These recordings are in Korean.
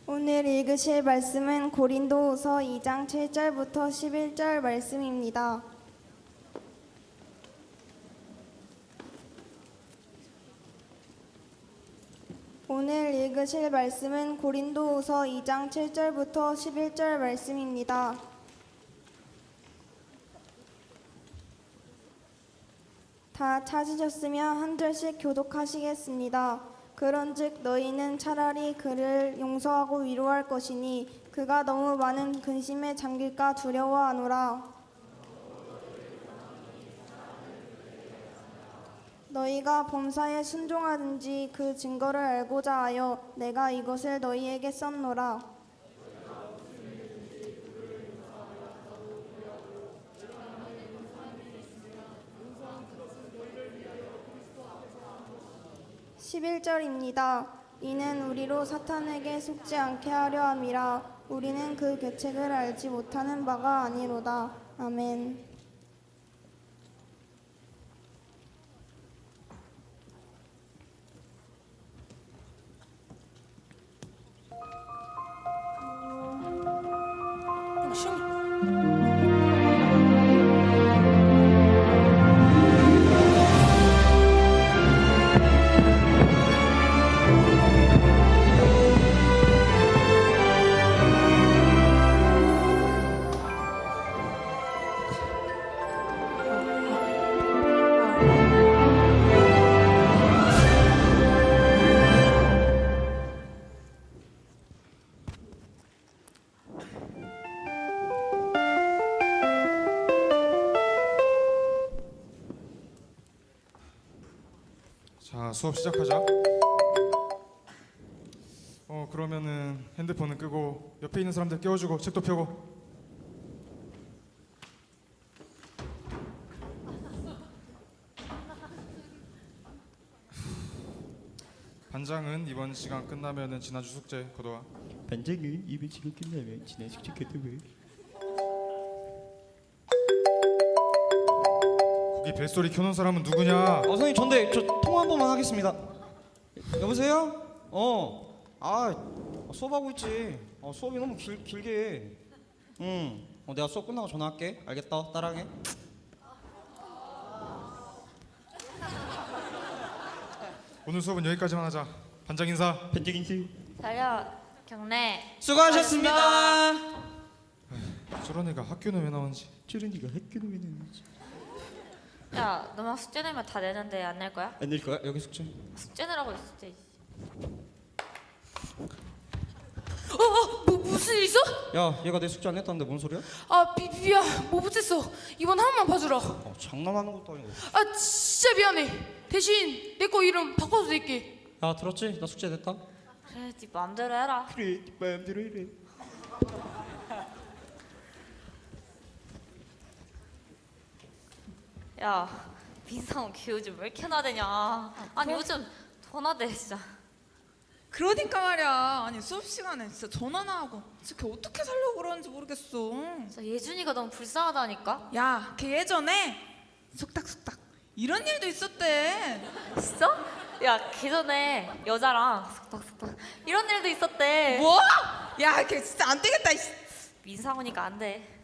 오늘 읽으실 말씀은 고린도후서 2장 7절부터 11절 말씀입니다. 오늘 읽으실 말씀은 고린도후서 2장 7절부터 11절 말씀입니다. 다 찾으셨으면 한 절씩 교독하시겠습니다. 그런즉 너희는 차라리 그를 용서하고 위로할 것이니 그가 너무 많은 근심에 잠길까 두려워하노라. 너희가 범사에 순종하든지 그 증거를 알고자 하여 내가 이것을 너희에게 썼노라. (11절입니다) 이는 우리로 사탄에게 속지 않게 하려 함이라. 우리는 그 계책을 알지 못하는 바가 아니로다. 아멘. 자, 수업 시작하자. 그러면은 핸드폰은 끄고 옆에 있는 사람들 깨워주고 책도 펴고. 반장은 이번 시간 끝나면은 지난주 숙제 거둬와. 반장은 이번 시간 끝나면 지난 숙제 거둬와. 거기 벨소리 켜놓은 사람은 누구냐? 선생님 전데 저 통화 한 번만 하겠습니다. 여보세요? 수업하고 있지. 수업이 너무 길게 해. 내가 수업 끝나고 전화할게. 알겠다. 따라해. 오늘 수업은 여기까지만 하자. 반장 인사. 반장 인사. 자료 경례. 수고하셨습니다. 저런 애가 학교는 왜 나오는지. 저런 니가 학교는 왜 나오는지. 야, 너만 숙제 내면 다 내는데 안 낼 거야? 안 낼 거야? 여기 숙제. 숙제 내라고 했을 때. 무슨 일 있어? 야, 얘가 내 숙제 안 냈다는데 뭔 소리야? 미안 뭐 못했어. 이번 한 번만 봐주라. 장난하는 것도 아니고. 진짜 미안해. 대신 내 거 이름 바꿔서 낼게. 야, 들었지? 나 숙제 냈다. 그래, 네 마음대로 해라. 그래, 네 마음대로 이래. 야, 민상은 걔 요즘 왜 이렇게 나대냐? 아니 요즘 더 나대 진짜. 그러니까 말이야. 아니 수업 시간에 진짜 전화나 하고 진짜 걔 어떻게 살려고 그러는지 모르겠어. 진짜 예준이가 너무 불쌍하다니까. 야, 걔 예전에 속닥속닥 이런 일도 있었대. 진짜? 야, 걔 전에 여자랑 속닥속닥 이런 일도 있었대. 뭐? 야, 걔 진짜 안 되겠다. 민상우니까 안 돼.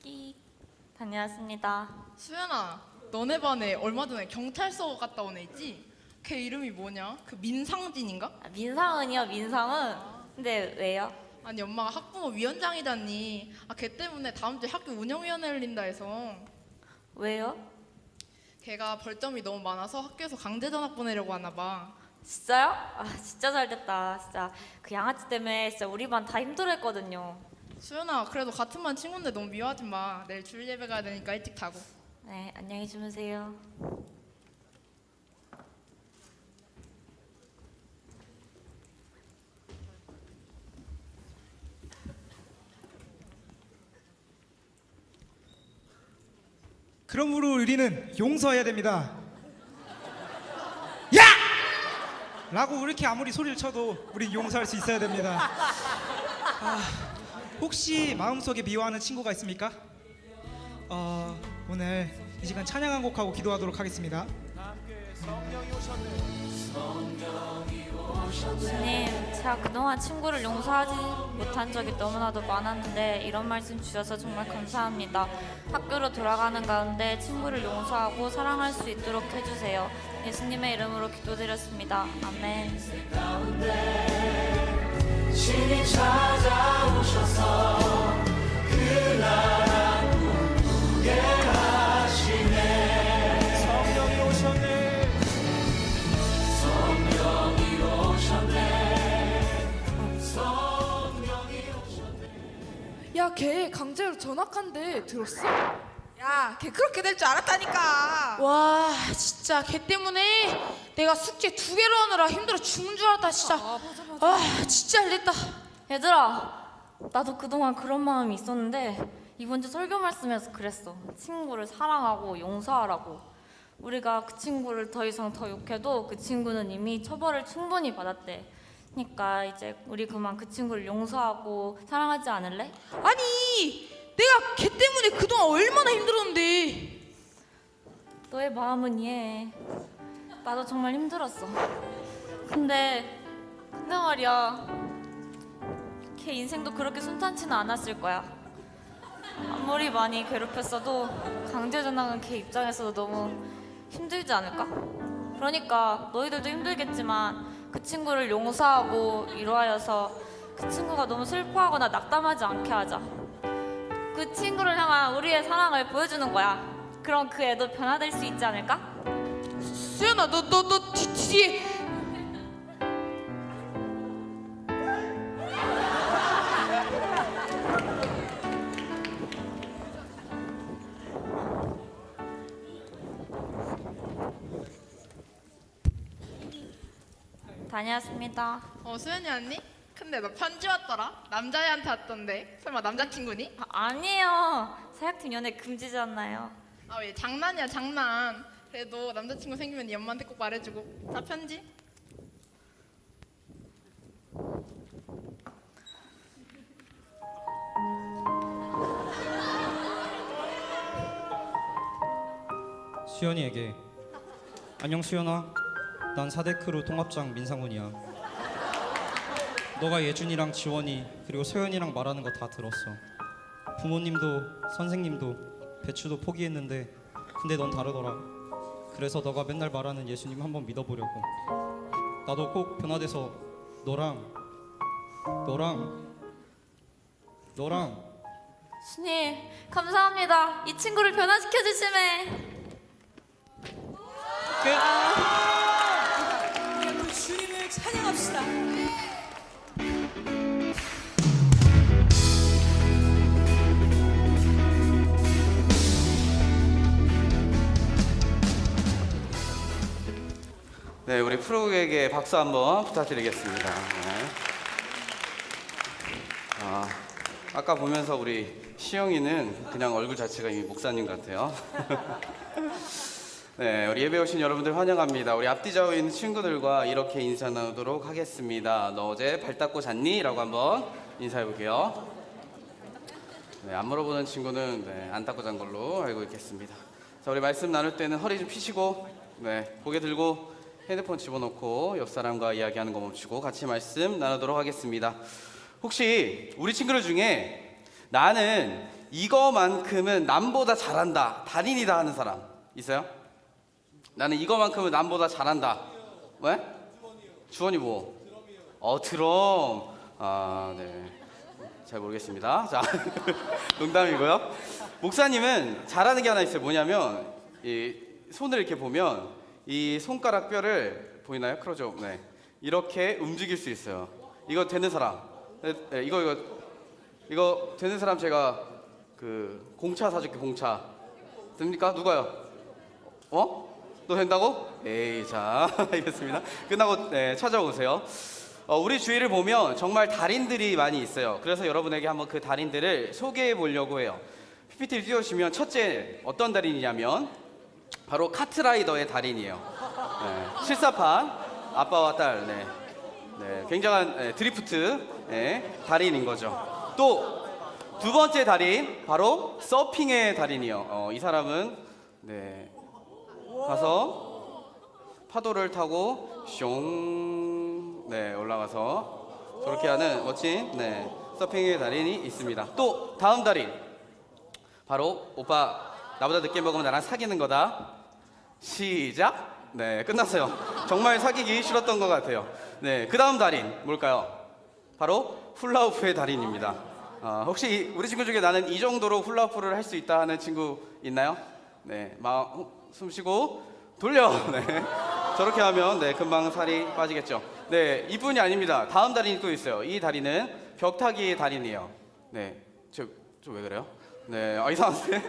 끼. 다녀왔습니다. 수연아, 너네 반에 얼마 전에 경찰서 갔다 온 애 있지? 걔 이름이 뭐냐? 그 민상진인가? 민상은이요, 민상은. 근데 왜요? 아니 엄마가 학부모 위원장이잖니. 걔 때문에 다음 주에 학교 운영위원회 열린다 해서. 왜요? 걔가 벌점이 너무 많아서 학교에서 강제 전학 보내려고 하나 봐. 진짜요? 진짜 잘됐다. 진짜 그 양아치 때문에 진짜 우리 반 다 힘들어했거든요. 수연아, 그래도 같은 반 친구인데 너무 미워하지 마. 내일 주일 예배 가야 되니까 일찍 자고. 네, 안녕히 주무세요. 그러므로 우리는 용서해야 됩니다. 야! 라고 이렇게 아무리 소리를 쳐도 우리 용서할 수 있어야 됩니다. 혹시 마음속에 미워하는 친구가 있습니까? 오늘 이 시간 찬양 한 곡하고 기도하도록 하겠습니다. 주님, 제가 그동안 친구를 용서하지 못한 적이 너무나도 많았는데 이런 말씀 주셔서 정말 감사합니다. 학교로 돌아가는 가운데 친구를 용서하고 사랑할 수 있도록 해주세요. 예수님의 이름으로 기도드렸습니다. 아멘. 신이 찾아오셔서 그 나라 꿈꾸게 하시네. 성령이 오셨네. 성령이 오셨네. 성령이 오셨네. 야, 걔 강제로 전학한대. 들었어? 야, 걔 그렇게 될 줄 알았다니까. 와, 진짜 걔 때문에 내가 숙제 2개로 하느라 힘들어 죽는 줄 알았다, 진짜. 아, 진짜 잘됐다. 얘들아, 나도 그동안 그런 마음이 있었는데 이번 주 설교 말씀에서 그랬어. 친구를 사랑하고 용서하라고. 우리가 그 친구를 더 이상 더 욕해도 그 친구는 이미 처벌을 충분히 받았대. 그러니까 이제 우리 그만 그 친구를 용서하고 사랑하지 않을래? 아니, 내가 걔 때문에 그동안 얼마나 힘들었는데. 너의 마음은 이해해. 나도 정말 힘들었어. 근데 말이야, 걔 인생도 그렇게 순탄치는 않았을 거야. 아무리 많이 괴롭혔어도 강제 전학은 걔 입장에서도 너무 힘들지 않을까? 그러니까 너희들도 힘들겠지만 그 친구를 용서하고 위로하여서 그 친구가 너무 슬퍼하거나 낙담하지 않게 하자. 그 친구를 향한 우리의 사랑을 보여주는 거야. 그럼 그 애도 변화될 수 있지 않을까? 수연아, 너 뒤에. 다녀왔습니다. 수연이 언니? 근데 너 편지 왔더라? 남자애한테 왔던데. 설마 남자친구니? 아니에요. 사약팀 연애 금지잖아요. 아, 왜 장난이야, 장난. 그래도 남자친구 생기면 네 엄마한테 꼭 말해주고. 자, 편지. 수연이에게. 안녕 수연아. 난 4대 크루 통합장 민상훈이야. 너가 예준이랑 지원이 그리고 소연이랑 말하는 거 다 들었어. 부모님도 선생님도 배추도 포기했는데 근데 넌 다르더라. 그래서 너가 맨날 말하는 예수님 한번 믿어보려고. 나도 꼭 변화돼서 너랑 주님, 감사합니다. 이 친구를 변화시켜 주심에. 우리 주님을 찬양합시다. 네, 우리 프로에게 박수 한번 부탁드리겠습니다. 네. 아까 보면서 우리 시영이는 그냥 얼굴 자체가 이미 목사님 같아요. 네, 우리 예배 오신 여러분들 환영합니다. 우리 앞뒤 좌우에 있는 친구들과 이렇게 인사 나누도록 하겠습니다. 너 어제 발 닦고 잤니? 라고 한번 인사해 볼게요. 네, 안 물어보는 친구는 네, 안 닦고 잔 걸로 알고 있겠습니다. 자, 우리 말씀 나눌 때는 허리 좀 펴시고 네, 고개 들고 핸드폰 집어넣고 옆 사람과 이야기하는 거 멈추고 같이 말씀 나누도록 하겠습니다. 혹시 우리 친구들 중에 나는 이거만큼은 남보다 잘한다, 달인이다 하는 사람 있어요? 나는 이거만큼은 남보다 잘한다. 왜? 주원이 뭐? 드럼. 네. 잘 모르겠습니다. 자, 농담이고요. 목사님은 잘하는 게 하나 있어요. 뭐냐면 이 손을 이렇게 보면 이 손가락 뼈를 보이나요? 크로즈업. 네. 이렇게 움직일 수 있어요. 이거 되는 사람. 네, 이거 되는 사람 제가 그 공차 사줄게. 공차. 됩니까? 누가요? 너 된다고? 에이, 자, 알겠습니다. 끝나고 네, 찾아오세요. 우리 주위를 보면 정말 달인들이 많이 있어요. 그래서 여러분에게 한번 그 달인들을 소개해 보려고 해요. PPT를 띄워주시면 첫째 어떤 달인이냐면 바로 카트라이더의 달인이에요. 네, 실사판 아빠와 딸, 네, 굉장한 드리프트 달인인 거죠. 또 두 번째 달인 바로 서핑의 달인이요. 이 사람은 가서 파도를 타고 숑 네 올라가서 저렇게 하는 멋진 네 서핑의 달인이 있습니다. 또 다음 달인 바로 오빠 나보다 늦게 먹으면 나랑 사귀는 거다. 시작. 네 끝났어요. 정말 사귀기 싫었던 것 같아요. 네 그 다음 달인 뭘까요? 바로 훌라후프의 달인입니다. 혹시 우리 친구 중에 나는 이 정도로 훌라후프를 할 수 있다 하는 친구 있나요? 네 마음 숨 쉬고 돌려. 네 저렇게 하면 네 금방 살이 빠지겠죠. 네 이뿐이 아닙니다. 다음 달인이 또 있어요. 이 달인은 벽타기의 달인이에요. 네저 왜 그래요? 네 이상한데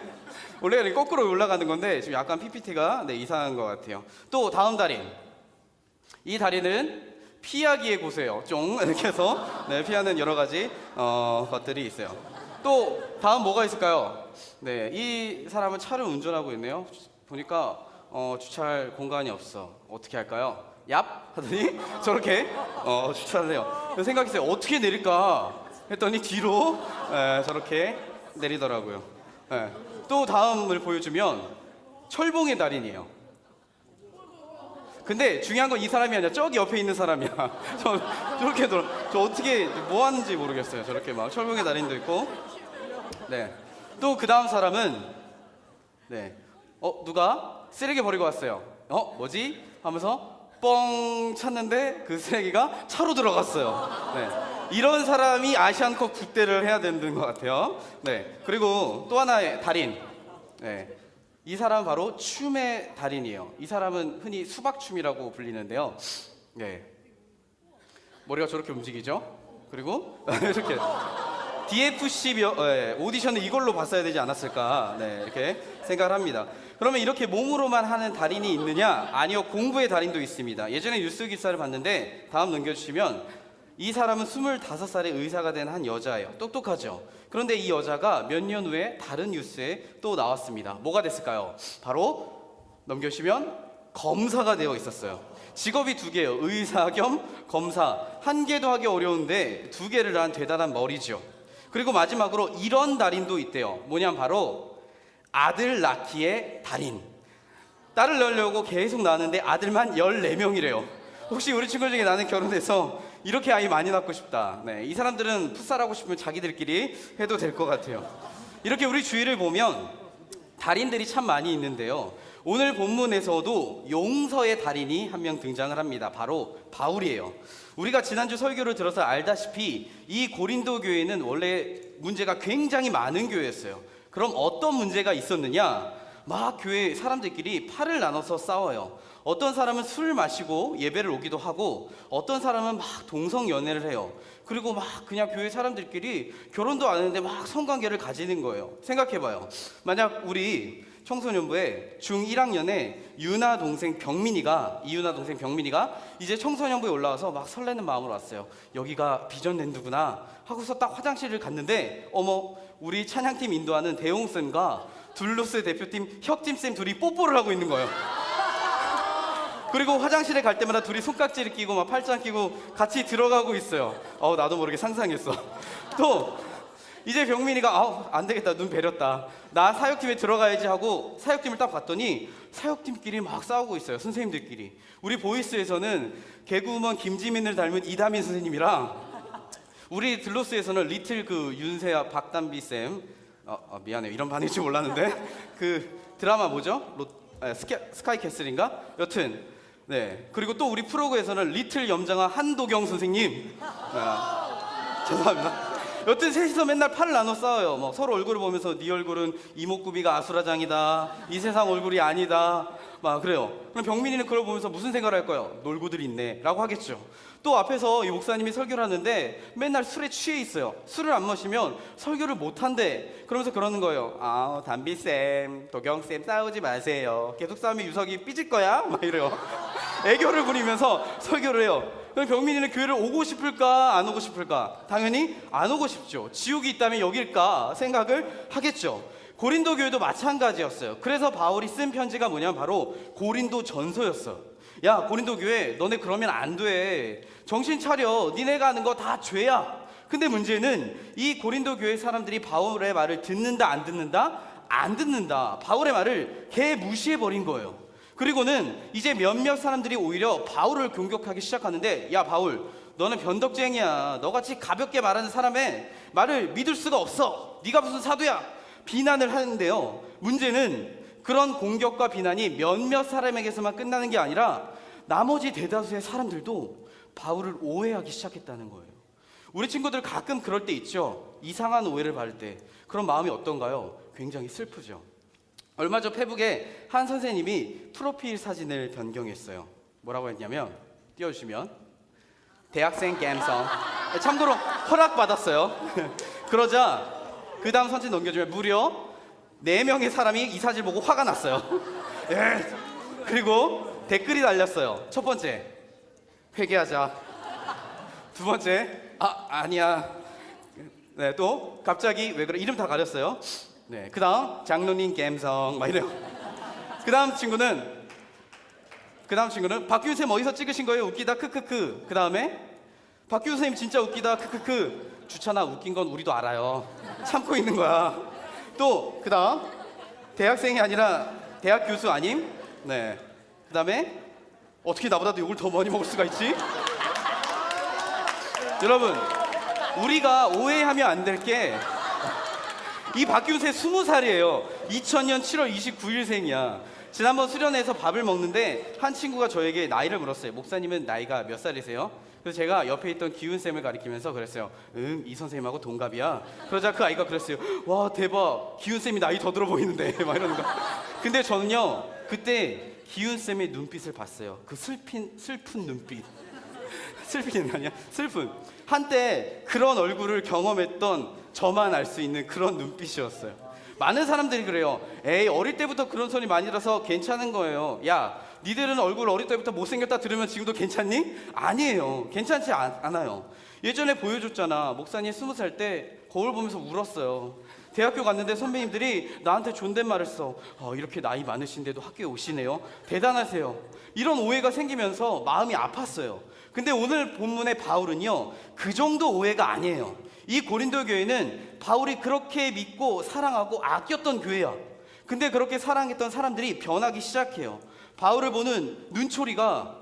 원래 이렇게 거꾸로 올라가는 건데 지금 약간 PPT가 네 이상한 것 같아요. 또 다음 달인 이 달인은 피하기의 고수예요. 쫑 이렇게 해서 네 피하는 여러 가지 것들이 있어요. 또 다음 뭐가 있을까요? 네 이 사람은 차를 운전하고 있네요. 보니까 주차할 공간이 없어. 어떻게 할까요? 얍 하더니 저렇게 주차를 해요. 생각했어요. 어떻게 내릴까 했더니 뒤로 저렇게 내리더라고요. 또 다음을 보여주면 철봉의 달인이에요. 근데 중요한 건 이 사람이 아니라 저기 옆에 있는 사람이야. 저렇게 저 어떻게 뭐 하는지 모르겠어요. 저렇게 막 철봉의 달인도 있고. 네. 또 그 다음 사람은 네. 누가 쓰레기 버리고 왔어요. 뭐지? 하면서 뻥 찼는데 그 쓰레기가 차로 들어갔어요. 네. 이런 사람이 아시안컵 국대를 해야 되는 것 같아요. 네. 그리고 또 하나의 달인. 네. 이 사람은 바로 춤의 달인이에요. 이 사람은 흔히 수박춤이라고 불리는데요. 네. 머리가 저렇게 움직이죠. 그리고 이렇게 DFC 오디션을 이걸로 봤어야 되지 않았을까 네, 이렇게 생각을 합니다. 그러면 이렇게 몸으로만 하는 달인이 있느냐? 아니요, 공부의 달인도 있습니다. 예전에 뉴스 기사를 봤는데 다음 넘겨주시면 이 사람은 25살의 의사가 된 한 여자예요. 똑똑하죠? 그런데 이 여자가 몇 년 후에 다른 뉴스에 또 나왔습니다. 뭐가 됐을까요? 바로 넘겨주시면 검사가 되어 있었어요. 직업이 두 개예요. 의사 겸 검사. 한 개도 하기 어려운데 두 개를 한 대단한 머리죠. 그리고 마지막으로 이런 달인도 있대요. 뭐냐면 바로 아들 낳기의 달인. 딸을 낳으려고 계속 낳았는데 아들만 14명이래요. 혹시 우리 친구 중에 나는 결혼해서 이렇게 아이 많이 낳고 싶다. 네, 이 사람들은 풋살하고 싶으면 자기들끼리 해도 될 것 같아요. 이렇게 우리 주위를 보면 달인들이 참 많이 있는데요. 오늘 본문에서도 용서의 달인이 한 명 등장을 합니다. 바로 바울이에요. 우리가 지난주 설교를 들어서 알다시피 이 고린도 교회는 원래 문제가 굉장히 많은 교회였어요. 그럼 어떤 문제가 있었느냐? 막 교회 사람들끼리 팔을 나눠서 싸워요. 어떤 사람은 술을 마시고 예배를 오기도 하고 어떤 사람은 막 동성 연애를 해요. 그리고 막 그냥 교회 사람들끼리 결혼도 안 했는데 막 성관계를 가지는 거예요. 생각해봐요. 만약 우리 청소년부에 중1학년에 이윤아 동생 병민이가 이제 청소년부에 올라와서 막 설레는 마음으로 왔어요. 여기가 비전랜드구나 하고서 딱 화장실을 갔는데 어머, 우리 찬양팀 인도하는 대용쌤과 둘로스 대표팀 혁팀쌤 둘이 뽀뽀를 하고 있는 거예요. 그리고 화장실에 갈 때마다 둘이 손깍지를 끼고 막 팔짱 끼고 같이 들어가고 있어요. 나도 모르게 상상했어. 또 이제 병민이가 안 되겠다, 눈 베렸다, 나 사역팀에 들어가야지 하고 사역팀을 딱 봤더니 사역팀끼리 막 싸우고 있어요. 선생님들끼리. 우리 보이스에서는 개그우먼 김지민을 닮은 이다민 선생님이랑 우리 들로스에서는 리틀 그 윤세아 박담비 쌤 미안해요, 이런 반응일 줄 몰랐는데 그 드라마 뭐죠? 스카이캐슬인가? 여튼 네. 그리고 또 우리 프로그에서는 리틀 염장아 한도경 선생님 죄송합니다. 여튼 셋이서 맨날 팔을 나눠 싸워요. 뭐 서로 얼굴을 보면서 네 얼굴은 이목구비가 아수라장이다, 이 세상 얼굴이 아니다, 막 그래요. 그럼 병민이는 그걸 보면서 무슨 생각을 할까요? 놀고들 있네 라고 하겠죠. 또 앞에서 이 목사님이 설교를 하는데 맨날 술에 취해 있어요. 술을 안 마시면 설교를 못 한대. 그러면서 그러는 거예요. 담비쌤, 도경쌤 싸우지 마세요. 계속 싸우면 유석이 삐질 거야? 막 이래요. 애교를 부리면서 설교를 해요. 그럼 병민이는 교회를 오고 싶을까 안 오고 싶을까? 당연히 안 오고 싶죠. 지옥이 있다면 여길까 생각을 하겠죠. 고린도 교회도 마찬가지였어요. 그래서 바울이 쓴 편지가 뭐냐면 바로 고린도 전서였어. 야, 고린도 교회, 너네 그러면 안 돼. 정신 차려. 니네가 하는 거 다 죄야. 근데 문제는 이 고린도 교회 사람들이 바울의 말을 듣는다 안 듣는다? 안 듣는다. 바울의 말을 개 무시해버린 거예요. 그리고는 이제 몇몇 사람들이 오히려 바울을 공격하기 시작하는데, 야 바울, 너는 변덕쟁이야. 너같이 가볍게 말하는 사람의 말을 믿을 수가 없어. 네가 무슨 사도야. 비난을 하는데요, 문제는 그런 공격과 비난이 몇몇 사람에게서만 끝나는 게 아니라 나머지 대다수의 사람들도 바울을 오해하기 시작했다는 거예요. 우리 친구들 가끔 그럴 때 있죠. 이상한 오해를 받을 때. 그런 마음이 어떤가요? 굉장히 슬프죠. 얼마 전 페북에 한 선생님이 프로필 사진을 변경했어요. 뭐라고 했냐면, 띄워주시면, 대학생 감성. 참고로 허락받았어요. 그러자 그 다음 사진 넘겨주면 무려 4명의 사람이 이 사진을 보고 화가 났어요. 예. 그리고 댓글이 달렸어요. 첫 번째, 회개하자. 두 번째, 아니야. 네, 또 갑자기 왜 그래? 이름 다 가렸어요. 네, 그 다음 장로님 감성 막 이래요. 그 다음 친구는 박규훈 쌤 어디서 찍으신 거예요? 웃기다 크크크. 그 다음에 박규훈 선생님 진짜 웃기다 크크크. 주찬아, 웃긴 건 우리도 알아요. 참고 있는 거야. 또 그 다음 대학생이 아니라 대학 교수 아님? 네. 그 다음에 어떻게 나보다도 욕을 더 많이 먹을 수가 있지? 여러분, 우리가 오해하면 안 될 게, 이 박규훈 쌤 20살이에요. 2000년 7월 29일생이야. 지난번 수련회에서 밥을 먹는데 한 친구가 저에게 나이를 물었어요. 목사님은 나이가 몇 살이세요? 그래서 제가 옆에 있던 기훈쌤을 가리키면서 그랬어요. 이 선생님하고 동갑이야. 그러자 그 아이가 그랬어요. 와, 대박, 기훈쌤이 나이 더 들어 보이는데 막 이러는 거. 근데 저는요, 그때 기훈쌤의 눈빛을 봤어요. 그 슬픈 눈빛. 슬픈 아니야? 슬픈. 한때 그런 얼굴을 경험했던 저만 알 수 있는 그런 눈빛이었어요. 많은 사람들이 그래요. 에이, 어릴 때부터 그런 소리 많이 들어서 괜찮은 거예요. 야, 니들은 얼굴 어릴 때부터 못생겼다 들으면 지금도 괜찮니? 아니에요. 괜찮지 않아요. 예전에 보여줬잖아. 목사님 20살 때 거울 보면서 울었어요. 대학교 갔는데 선배님들이 나한테 존댓말을 써. 이렇게 나이 많으신데도 학교에 오시네요. 대단하세요. 이런 오해가 생기면서 마음이 아팠어요. 근데 오늘 본문의 바울은요, 그 정도 오해가 아니에요. 이 고린도 교회는 바울이 그렇게 믿고 사랑하고 아꼈던 교회야. 근데 그렇게 사랑했던 사람들이 변하기 시작해요. 바울을 보는 눈초리가,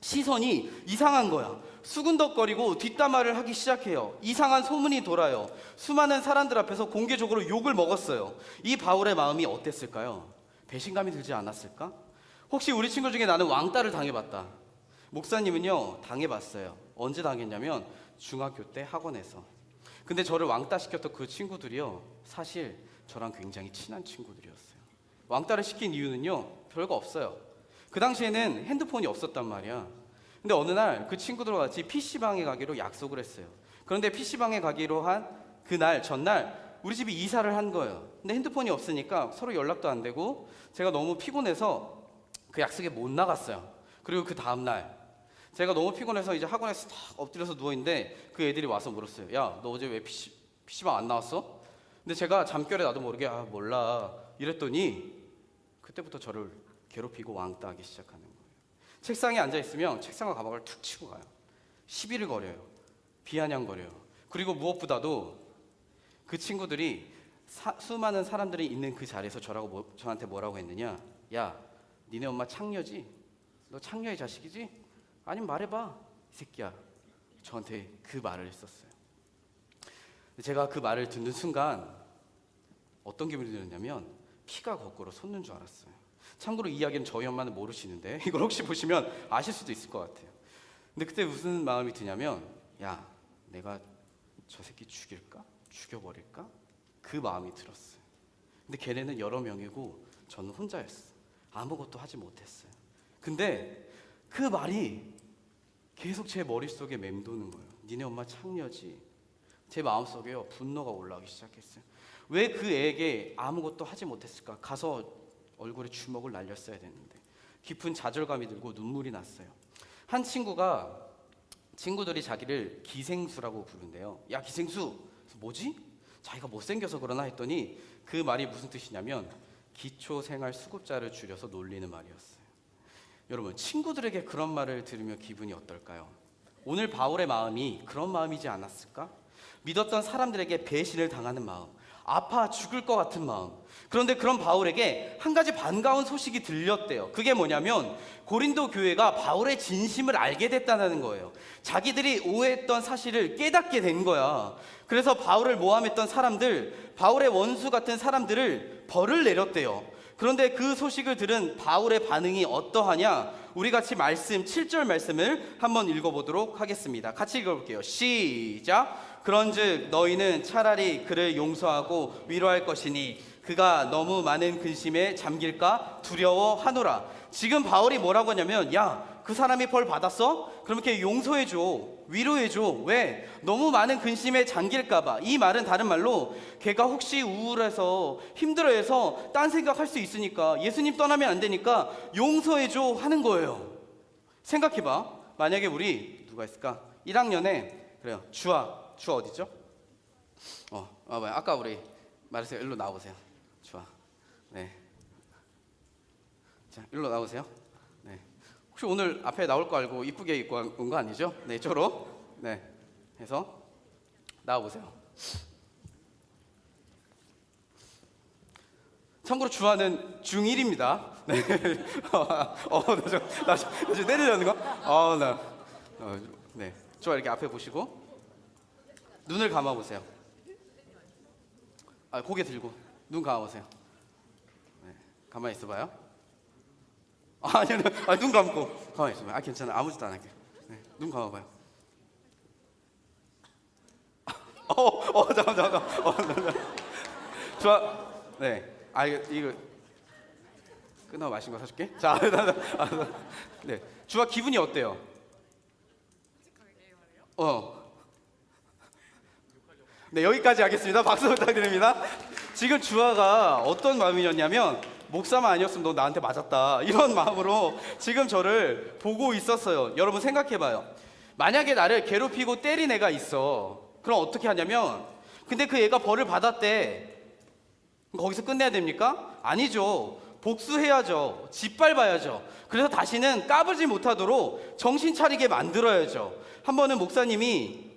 시선이 이상한 거야. 수근덕거리고 뒷담화를 하기 시작해요. 이상한 소문이 돌아요. 수많은 사람들 앞에서 공개적으로 욕을 먹었어요. 이 바울의 마음이 어땠을까요? 배신감이 들지 않았을까? 혹시 우리 친구 중에 나는 왕따를 당해봤다. 목사님은요, 당해봤어요. 언제 당했냐면 중학교 때 학원에서. 근데 저를 왕따 시켰던 그 친구들이요, 사실 저랑 굉장히 친한 친구들이었어요. 왕따를 시킨 이유는요, 별거 없어요. 그 당시에는 핸드폰이 없었단 말이야. 근데 어느 날 그 친구들과 같이 PC방에 가기로 약속을 했어요. 그런데 PC방에 가기로 한 그날 전날 우리 집이 이사를 한 거예요. 근데 핸드폰이 없으니까 서로 연락도 안 되고 제가 너무 피곤해서 그 약속에 못 나갔어요. 그리고 그 다음날 제가 너무 피곤해서 이제 학원에서 딱 엎드려서 누워있는데 그 애들이 와서 물었어요. 야, 너 어제 왜 PC방 안 나왔어? 근데 제가 잠결에 나도 모르게 몰라 이랬더니 그때부터 저를 괴롭히고 왕따하기 시작하는 거예요. 책상에 앉아있으면 책상과 가방을 툭 치고 가요. 시비를 걸어요. 비아냥거려요. 그리고 무엇보다도 그 친구들이 수많은 사람들이 있는 그 자리에서 저한테 뭐라고 했느냐. 야, 니네 엄마 창녀지? 너 창녀의 자식이지? 아니면 말해봐, 이 새끼야. 저한테 그 말을 했었어요. 제가 그 말을 듣는 순간 어떤 기분이 들었냐면 피가 거꾸로 솟는 줄 알았어요. 참고로 이 이야기는 저희 엄마는 모르시는데 이걸 혹시 보시면 아실 수도 있을 것 같아요. 근데 그때 무슨 마음이 드냐면, 야, 내가 저 새끼 죽일까? 죽여버릴까? 그 마음이 들었어요. 근데 걔네는 여러 명이고 저는 혼자였어. 아무것도 하지 못했어요. 근데 그 말이 계속 제 머릿속에 맴도는 거예요. 니네 엄마 창녀지? 제 마음속에요, 분노가 올라오기 시작했어요. 왜 그 애에게 아무것도 하지 못했을까? 가서 얼굴에 주먹을 날렸어야 되는데. 깊은 좌절감이 들고 눈물이 났어요. 한 친구들이 자기를 기생수라고 부른대요. 야, 기생수! 뭐지? 자기가 못생겨서 그러나 했더니 그 말이 무슨 뜻이냐면 기초생활수급자를 줄여서 놀리는 말이었어요. 여러분, 친구들에게 그런 말을 들으며 기분이 어떨까요? 오늘 바울의 마음이 그런 마음이지 않았을까? 믿었던 사람들에게 배신을 당하는 마음, 아파 죽을 것 같은 마음. 그런데 그런 바울에게 한 가지 반가운 소식이 들렸대요. 그게 뭐냐면 고린도 교회가 바울의 진심을 알게 됐다는 거예요. 자기들이 오해했던 사실을 깨닫게 된 거야. 그래서 바울을 모함했던 사람들, 바울의 원수 같은 사람들을 벌을 내렸대요. 그런데 그 소식을 들은 바울의 반응이 어떠하냐? 우리 같이 말씀 7절 말씀을 한번 읽어보도록 하겠습니다. 같이 읽어볼게요. 시작. 그런즉 너희는 차라리 그를 용서하고 위로할 것이니 그가 너무 많은 근심에 잠길까 두려워하노라. 지금 바울이 뭐라고 하냐면, 야, 그 사람이 벌 받았어? 그럼 이렇게 용서해줘, 위로해줘. 왜? 너무 많은 근심에 잠길까봐. 이 말은 다른 말로 걔가 혹시 우울해서 힘들어해서 딴 생각할 수 있으니까, 예수님 떠나면 안 되니까 용서해줘 하는 거예요. 생각해봐. 만약에 우리 누가 있을까? 1학년에 그래요. 주아 어디죠? 뭐야? 아까 우리 말했어요. 일로 나오세요. 주아. 네. 자, 일로 나오세요. 네. 혹시 오늘 앞에 나올 거 알고 이쁘게 입고 온 거 아니죠? 네, 이쪽으로. 네. 해서 나와 보세요. 참고로 주아는 중1입니다. 네. 나 지금 때리려는 거? 네. 주아 이렇게 앞에 보시고 눈을 감아 보세요. 고개 들고 눈 감아 보세요. 네. 가만히 있어봐요. 아니요, 눈 감고 가만히 있어봐요. 괜찮아, 아무 짓도 안 할게요. 네. 눈 감아봐요. 잠깐. 좋아. 네. 이거 끝나고 마신 거 사줄게. 자, 네. 주아 기분이 어때요? 네, 여기까지 하겠습니다. 박수 부탁드립니다. 지금 주아가 어떤 마음이었냐면, 목사만 아니었으면 너 나한테 맞았다, 이런 마음으로 지금 저를 보고 있었어요. 여러분 생각해봐요. 만약에 나를 괴롭히고 때린 애가 있어. 그럼 어떻게 하냐면, 근데 그 애가 벌을 받았대. 거기서 끝내야 됩니까? 아니죠. 복수해야죠. 짓밟아야죠. 그래서 다시는 까불지 못하도록 정신 차리게 만들어야죠. 한 번은 목사님이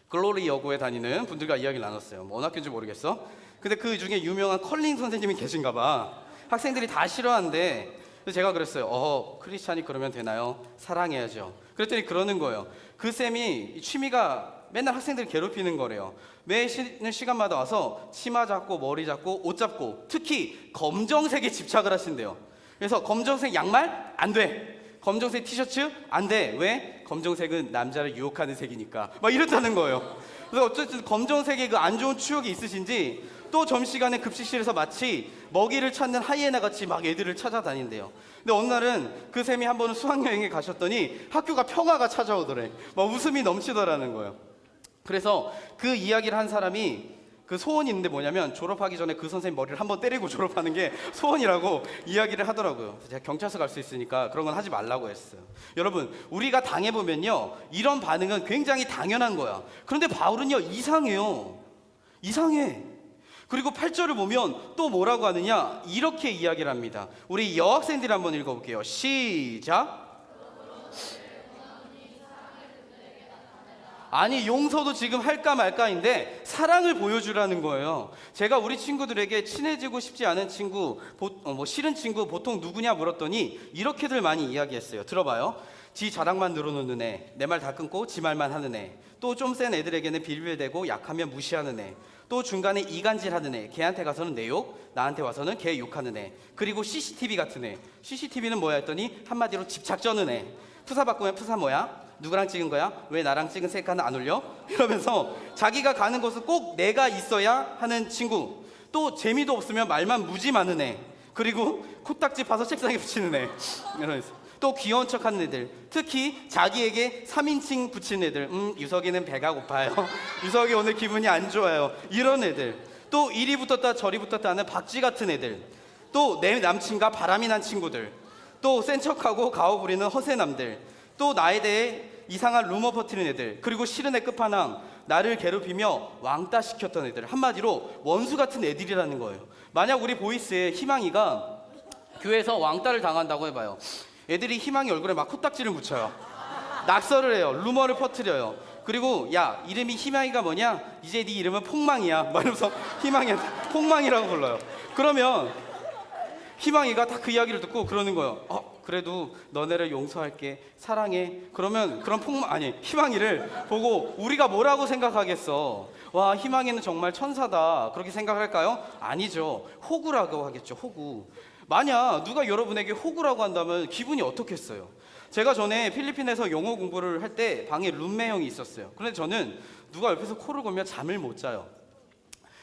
글로리 여고에 다니는 분들과 이야기를 나눴어요. 어느 학교인지 모르겠어. 근데 그 중에 유명한 컬링 선생님이 계신가 봐. 학생들이 다 싫어한대. 그래서 제가 그랬어요. 크리스찬이 그러면 되나요? 사랑해야죠. 그랬더니 그러는 거예요. 그 쌤이 취미가 맨날 학생들 괴롭히는 거래요. 매 쉬는 시간마다 와서 치마 잡고 머리 잡고 옷 잡고, 특히 검정색에 집착을 하신대요. 그래서 검정색 양말? 안 돼. 검정색 티셔츠? 안 돼. 왜? 검정색은 남자를 유혹하는 색이니까. 막 이렇다는 거예요. 그래서 어쨌든 검정색에 그 안 좋은 추억이 있으신지 또 점심시간에 급식실에서 마치 먹이를 찾는 하이에나 같이 막 애들을 찾아다닌대요. 근데 어느 날은 그 쌤이 한 번은 수학여행에 가셨더니 학교가 평화가 찾아오더래. 막 웃음이 넘치더라는 거예요. 그래서 그 이야기를 한 사람이 그 소원이 있는데 뭐냐면, 졸업하기 전에 그 선생님 머리를 한번 때리고 졸업하는 게 소원이라고 이야기를 하더라고요. 그래서 제가 경찰서 갈 수 있으니까 그런 건 하지 말라고 했어요. 여러분, 우리가 당해보면요, 이런 반응은 굉장히 당연한 거야. 그런데 바울은요, 이상해요. 이상해. 그리고 8절을 보면 또 뭐라고 하느냐, 이렇게 이야기를 합니다. 우리 여학생들이 한번 읽어볼게요. 시작. 아니, 용서도 지금 할까 말까인데 사랑을 보여주라는 거예요. 제가 우리 친구들에게 친해지고 싶지 않은 친구, 싫은 친구 보통 누구냐 물었더니 이렇게들 많이 이야기했어요. 들어봐요. 지 자랑만 늘어놓는 애, 내 말 다 끊고 지 말만 하는 애, 또 좀 센 애들에게는 빌빌대고 약하면 무시하는 애, 또 중간에 이간질하는 애, 걔한테 가서는 내 욕, 나한테 와서는 걔 욕하는 애, 그리고 CCTV 같은 애. CCTV는 뭐야 했더니 한마디로 집착 쩌는 애. 푸사 바꾸면 푸사 뭐야? 누구랑 찍은 거야? 왜 나랑 찍은 셀카는 안 올려? 이러면서 자기가 가는 곳은 꼭 내가 있어야 하는 친구. 또 재미도 없으면 말만 무지 많은 애. 그리고 코딱지 파서 책상에 붙이는 애. 이러면서 또 귀여운 척하는 애들. 특히 자기에게 3인칭 붙이는 애들. 유석이는 배가 고파요. 유석이 오늘 기분이 안 좋아요. 이런 애들. 또 이리 붙었다 저리 붙었다 하는 박쥐 같은 애들. 또 내 남친과 바람이 난 친구들. 또 센 척하고 가오 부리는 허세남들. 또 나에 대해 이상한 루머 퍼뜨리는 애들. 그리고 싫은 애 끝판왕, 나를 괴롭히며 왕따 시켰던 애들. 한마디로 원수 같은 애들이라는 거예요. 만약 우리 보이스에 희망이가 교회에서 왕따를 당한다고 해봐요. 애들이 희망이 얼굴에 막 코딱지를 묻혀요. 낙서를 해요. 루머를 퍼뜨려요. 그리고 야 이름이 희망이가 뭐냐? 이제 네 이름은 폭망이야. 말하면서 희망이한테 폭망이라고 불러요. 그러면 희망이가 다 그 이야기를 듣고 그러는 거예요. 그래도 너네를 용서할게, 사랑해. 그러면 그런 희망이를 보고 우리가 뭐라고 생각하겠어? 와, 희망이는 정말 천사다, 그렇게 생각할까요? 아니죠. 호구라고 하겠죠. 호구. 만약 누가 여러분에게 호구라고 한다면 기분이 어떻겠어요? 제가 전에 필리핀에서 영어 공부를 할 때 방에 룸메 형이 있었어요. 그런데 저는 누가 옆에서 코를 골면 잠을 못 자요.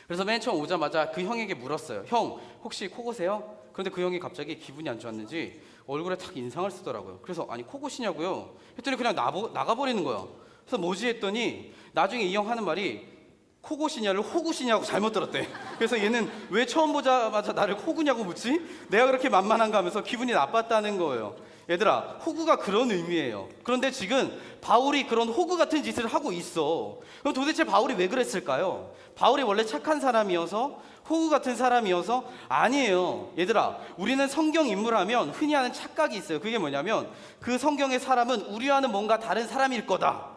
그래서 맨 처음 오자마자 그 형에게 물었어요. 형, 혹시 코 고세요? 그런데 그 형이 갑자기 기분이 안 좋았는지 얼굴에 탁 인상을 쓰더라고요. 그래서 아니 코 고시냐고요? 했더니 그냥 나가버리는 거예요. 그래서 뭐지 했더니 나중에 이 형 하는 말이 코 고시냐를 호구시냐고 잘못 들었대. 그래서 얘는 왜 처음 보자마자 나를 호구냐고 묻지? 내가 그렇게 만만한가 하면서 기분이 나빴다는 거예요. 얘들아, 호구가 그런 의미예요. 그런데 지금 바울이 그런 호구 같은 짓을 하고 있어. 그럼 도대체 바울이 왜 그랬을까요? 바울이 원래 착한 사람이어서, 호구 같은 사람이어서? 아니에요. 얘들아, 우리는 성경 인물하면 흔히 하는 착각이 있어요. 그게 뭐냐면 그 성경의 사람은 우리와는 뭔가 다른 사람일 거다,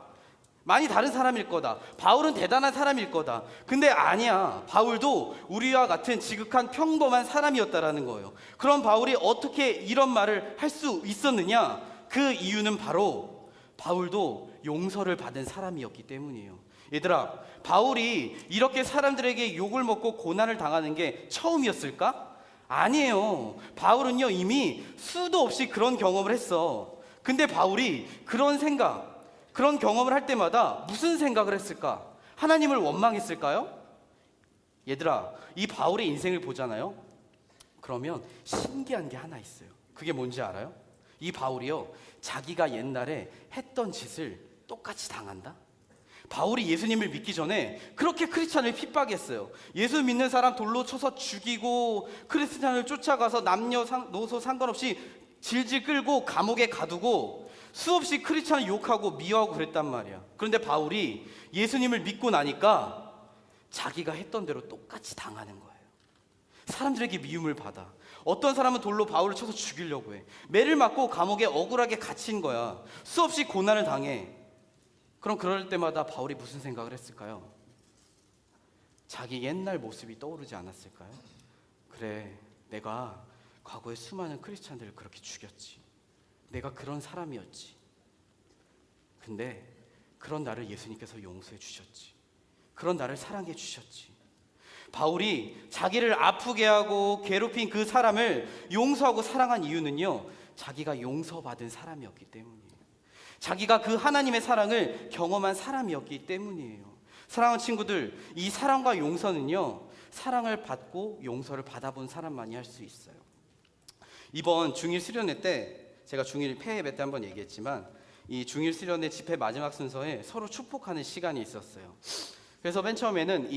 많이 다른 사람일 거다, 바울은 대단한 사람일 거다. 근데 아니야. 바울도 우리와 같은 지극한 평범한 사람이었다라는 거예요. 그럼 바울이 어떻게 이런 말을 할 수 있었느냐? 그 이유는 바로 바울도 용서를 받은 사람이었기 때문이에요. 얘들아, 바울이 이렇게 사람들에게 욕을 먹고 고난을 당하는 게 처음이었을까? 아니에요. 바울은요 이미 수도 없이 그런 경험을 했어. 근데 바울이 그런 경험을 할 때마다 무슨 생각을 했을까? 하나님을 원망했을까요? 얘들아, 이 바울의 인생을 보잖아요. 그러면 신기한 게 하나 있어요. 그게 뭔지 알아요? 이 바울이요, 자기가 옛날에 했던 짓을 똑같이 당한다? 바울이 예수님을 믿기 전에 그렇게 크리스찬을 핍박했어요. 예수 믿는 사람 돌로 쳐서 죽이고, 크리스찬을 쫓아가서 남녀노소 상관없이 질질 끌고 감옥에 가두고, 수없이 크리스찬을 욕하고 미워하고 그랬단 말이야. 그런데 바울이 예수님을 믿고 나니까 자기가 했던 대로 똑같이 당하는 거예요. 사람들에게 미움을 받아. 어떤 사람은 돌로 바울을 쳐서 죽이려고 해. 매를 맞고 감옥에 억울하게 갇힌 거야. 수없이 고난을 당해. 그럼 그럴 때마다 바울이 무슨 생각을 했을까요? 자기 옛날 모습이 떠오르지 않았을까요? 그래, 내가 과거에 수많은 크리스찬들을 그렇게 죽였지. 내가 그런 사람이었지. 근데 그런 나를 예수님께서 용서해 주셨지. 그런 나를 사랑해 주셨지. 바울이 자기를 아프게 하고 괴롭힌 그 사람을 용서하고 사랑한 이유는요, 자기가 용서받은 사람이었기 때문이에요. 자기가 그 하나님의 사랑을 경험한 사람이었기 때문이에요. 사랑하는 친구들, 이 사랑과 용서는요, 사랑을 받고 용서를 받아본 사람만이 할 수 있어요. 이번 중1 수련회 때 제가 중1 폐 예배 때 한번 얘기했지만, 이 중1 수련회 집회 마지막 순서에 서로 축복하는 시간이 있었어요. 그래서 맨 처음에는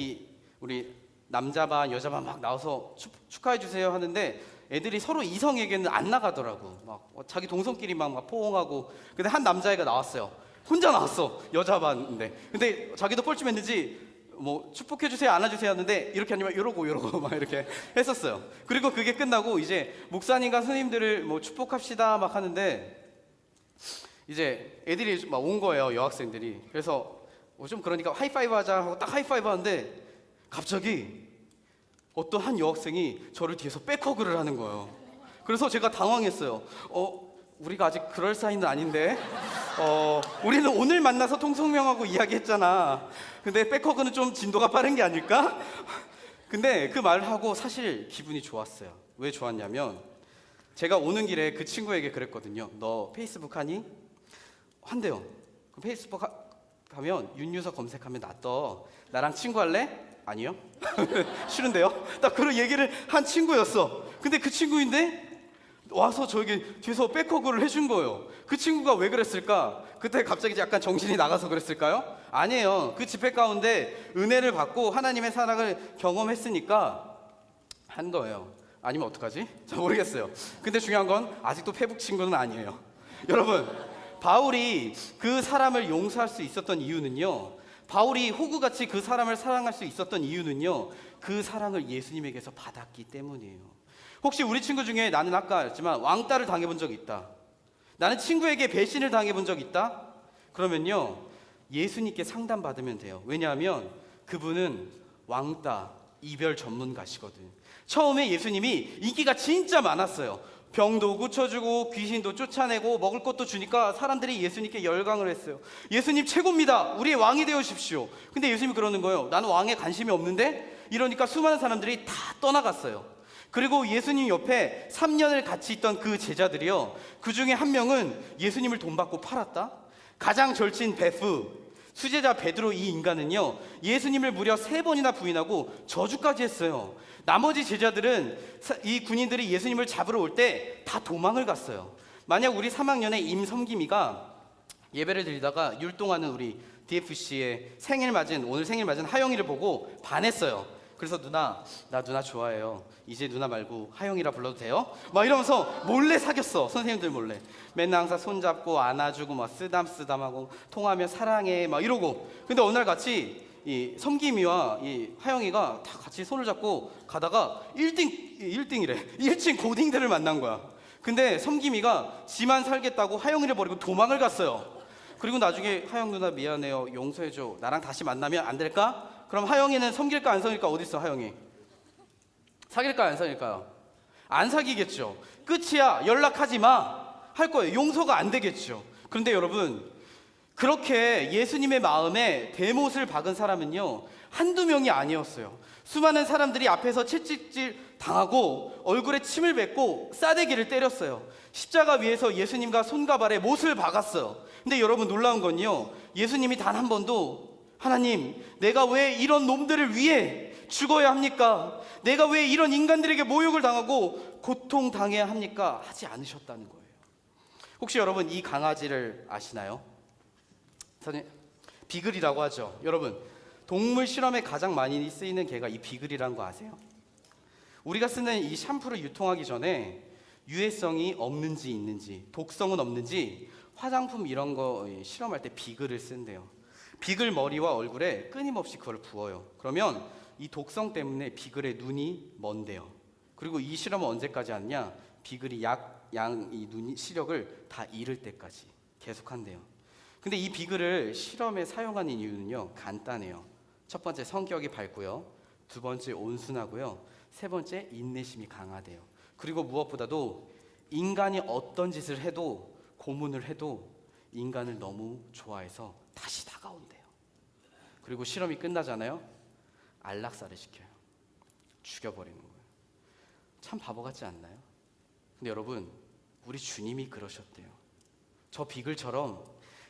우리 남자반 여자반 막 나와서 축하해 주세요 하는데, 애들이 서로 이성에게는 안 나가더라고. 막 자기 동성끼리 막 포옹하고. 근데 한 남자애가 나왔어요. 혼자 나왔어, 여자반인데. 근데 자기도 뻘쭘했는지 뭐 축복해 주세요, 안아주세요 하는데 이렇게 아니면 이러고 막 이렇게 했었어요. 그리고 그게 끝나고 이제 목사님과 스님들을 뭐 축복합시다 막 하는데, 이제 애들이 막 온 거예요, 여학생들이. 그래서 좀 그러니까 하이파이브 하자 하고 딱 하이파이브 하는데 갑자기 어떤 한 여학생이 저를 뒤에서 백허그를 하는 거예요. 그래서 제가 당황했어요. 우리가 아직 그럴 사이는 아닌데, 우리는 오늘 만나서 통성명하고 이야기했잖아. 근데 백허그는 좀 진도가 빠른 게 아닐까? 근데 그 말을 하고 사실 기분이 좋았어요. 왜 좋았냐면, 제가 오는 길에 그 친구에게 그랬거든요. 너 페이스북 하니? 한대요. 그럼 페이스북 가면 윤유서 검색하면 나 떠. 나랑 친구할래? 아니요. 싫은데요? 딱 그런 얘기를 한 친구였어. 근데 그 친구인데 와서 저에게 뒤에서 백허그를 해준 거예요. 그 친구가 왜 그랬을까? 그때 갑자기 약간 정신이 나가서 그랬을까요? 아니에요. 그 집회 가운데 은혜를 받고 하나님의 사랑을 경험했으니까 한 거예요. 아니면 어떡하지? 잘 모르겠어요. 근데 중요한 건 아직도 페북 친구는 아니에요. 여러분, 바울이 그 사람을 용서할 수 있었던 이유는요, 바울이 호구같이 그 사람을 사랑할 수 있었던 이유는요, 그 사랑을 예수님에게서 받았기 때문이에요. 혹시 우리 친구 중에 나는 아까 했지만 왕따를 당해본 적이 있다, 나는 친구에게 배신을 당해본 적이 있다? 그러면요, 예수님께 상담받으면 돼요. 왜냐하면 그분은 왕따, 이별 전문가시거든. 처음에 예수님이 인기가 진짜 많았어요. 병도 고쳐주고 귀신도 쫓아내고 먹을 것도 주니까 사람들이 예수님께 열광을 했어요. 예수님 최고입니다. 우리의 왕이 되어주십시오. 근데 예수님이 그러는 거예요. 나는 왕에 관심이 없는데? 이러니까 수많은 사람들이 다 떠나갔어요. 그리고 예수님 옆에 3년을 같이 있던 그 제자들이요, 그 중에 한 명은 예수님을 돈 받고 팔았다. 가장 절친 베프, 수제자 베드로, 이 인간은요 예수님을 무려 3번이나 부인하고 저주까지 했어요. 나머지 제자들은 이 군인들이 예수님을 잡으러 올 때 다 도망을 갔어요. 만약 우리 3학년의 임섬김이가 예배를 드리다가 율동하는 우리 DFC의 오늘 생일 맞은 하영이를 보고 반했어요. 그래서 나 누나 좋아해요. 이제 누나 말고 하영이라 불러도 돼요? 막 이러면서 몰래 사귀었어. 선생님들 몰래. 맨날 항상 손잡고 안아주고 막 쓰담쓰담하고 통화하면 사랑해 막 이러고. 근데 어느 날 같이 이 섬김이와 이 하영이가 다 같이 손을 잡고 가다가 1층 고딩들을 만난 거야. 근데 섬김이가 지만 살겠다고 하영이를 버리고 도망을 갔어요. 그리고 나중에 하영 누나 미안해요, 용서해줘, 나랑 다시 만나면 안 될까? 그럼 하영이는 섬길까 안 섬길까? 어딨어 하영이? 사귈까 안 사귈까요? 안 사귀겠죠. 끝이야, 연락하지 마 할 거예요. 용서가 안 되겠죠. 그런데 여러분, 그렇게 예수님의 마음에 대못을 박은 사람은요 한두 명이 아니었어요. 수많은 사람들이 앞에서 채찍질 당하고 얼굴에 침을 뱉고 싸대기를 때렸어요. 십자가 위에서 예수님과 손과 발에 못을 박았어요. 근데 여러분, 놀라운 건요, 예수님이 단 한 번도 하나님, 내가 왜 이런 놈들을 위해 죽어야 합니까? 내가 왜 이런 인간들에게 모욕을 당하고 고통당해야 합니까? 하지 않으셨다는 거예요. 혹시 여러분 이 강아지를 아시나요? 비글이라고 하죠. 여러분, 동물 실험에 가장 많이 쓰이는 개가 이 비글이라는 거 아세요? 우리가 쓰는 이 샴푸를 유통하기 전에 유해성이 없는지 있는지, 독성은 없는지 화장품 이런 거 실험할 때 비글을 쓴대요. 비글 머리와 얼굴에 끊임없이 그걸 부어요. 그러면 이 독성 때문에 비글의 눈이 먼대요. 그리고 이 실험은 언제까지 하냐? 비글이 이 눈 시력을 다 잃을 때까지 계속한대요. 근데 이 비글을 실험에 사용하는 이유는요 간단해요. 첫 번째, 성격이 밝고요. 두 번째, 온순하고요. 세 번째, 인내심이 강하대요. 그리고 무엇보다도 인간이 어떤 짓을 해도, 고문을 해도 인간을 너무 좋아해서 다시 다가온대요. 그리고 실험이 끝나잖아요. 안락사를 시켜요. 죽여버리는 거예요. 참 바보 같지 않나요? 근데 여러분, 우리 주님이 그러셨대요. 저 비글처럼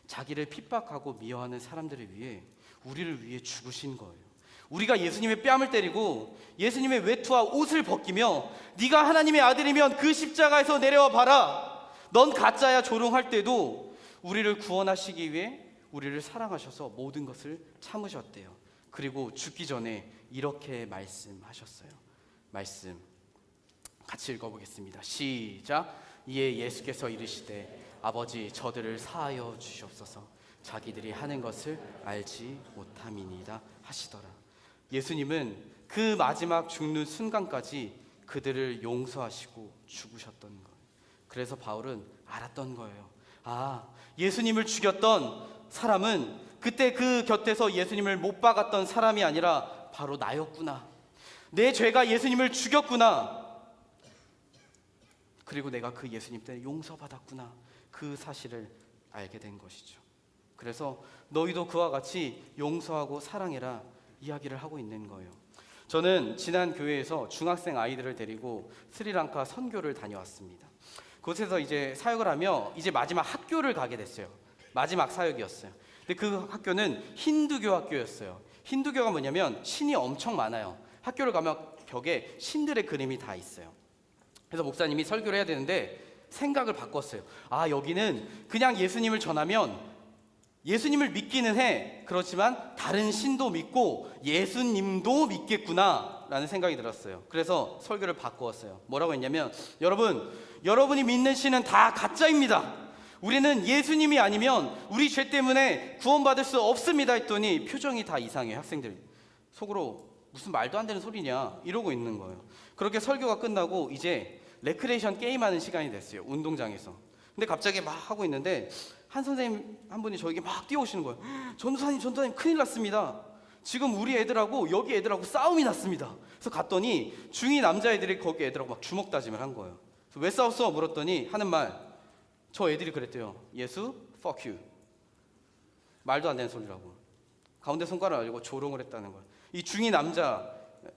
자기를 핍박하고 미워하는 사람들을 위해, 우리를 위해 죽으신 거예요. 우리가 예수님의 뺨을 때리고 예수님의 외투와 옷을 벗기며 네가 하나님의 아들이면 그 십자가에서 내려와 봐라, 넌 가짜야 조롱할 때도 우리를 구원하시기 위해 우리를 사랑하셔서 모든 것을 참으셨대요. 그리고 죽기 전에 이렇게 말씀하셨어요. 말씀 같이 읽어보겠습니다. 시작. 이에 예수께서 이르시되 아버지, 저들을 사하여 주시옵소서. 자기들이 하는 것을 알지 못함이니이다 하시더라. 예수님은 그 마지막 죽는 순간까지 그들을 용서하시고 죽으셨던 거예요. 그래서 바울은 알았던 거예요. 아, 예수님을 죽였던 사람은 그때 그 곁에서 예수님을 못 박았던 사람이 아니라 바로 나였구나. 내 죄가 예수님을 죽였구나. 그리고 내가 그 예수님 때문에 용서받았구나. 그 사실을 알게 된 것이죠. 그래서 너희도 그와 같이 용서하고 사랑해라 이야기를 하고 있는 거예요. 저는 지난 교회에서 중학생 아이들을 데리고 스리랑카 선교를 다녀왔습니다. 그곳에서 이제 사역을 하며 이제 마지막 학교를 가게 됐어요. 마지막 사역이었어요. 근데 그 학교는 힌두교 학교였어요. 힌두교가 뭐냐면 신이 엄청 많아요. 학교를 가면 벽에 신들의 그림이 다 있어요. 그래서 목사님이 설교를 해야 되는데 생각을 바꿨어요. 아, 여기는 그냥 예수님을 전하면 예수님을 믿기는 해. 그렇지만 다른 신도 믿고 예수님도 믿겠구나 라는 생각이 들었어요. 그래서 설교를 바꾸었어요. 뭐라고 했냐면, 여러분이 믿는 신은 다 가짜입니다. 우리는 예수님이 아니면 우리 죄 때문에 구원받을 수 없습니다 했더니 표정이 다 이상해요. 학생들이 속으로 무슨 말도 안 되는 소리냐 이러고 있는 거예요. 그렇게 설교가 끝나고 이제 레크레이션 게임하는 시간이 됐어요. 운동장에서. 근데 갑자기 막 하고 있는데 한 선생님 한 분이 저에게 막 뛰어오시는 거예요. 전도사님 큰일 났습니다. 지금 우리 애들하고 여기 애들하고 싸움이 났습니다. 그래서 갔더니 중2 남자애들이 거기 애들하고 막 주먹 다짐을 한 거예요. 그래서 왜 싸웠어? 물었더니 하는 말, 저 애들이 그랬대요. 예수, fuck you. 말도 안 되는 소리라고. 가운데 손가락을 알고 조롱을 했다는 거예요. 이 중2 남자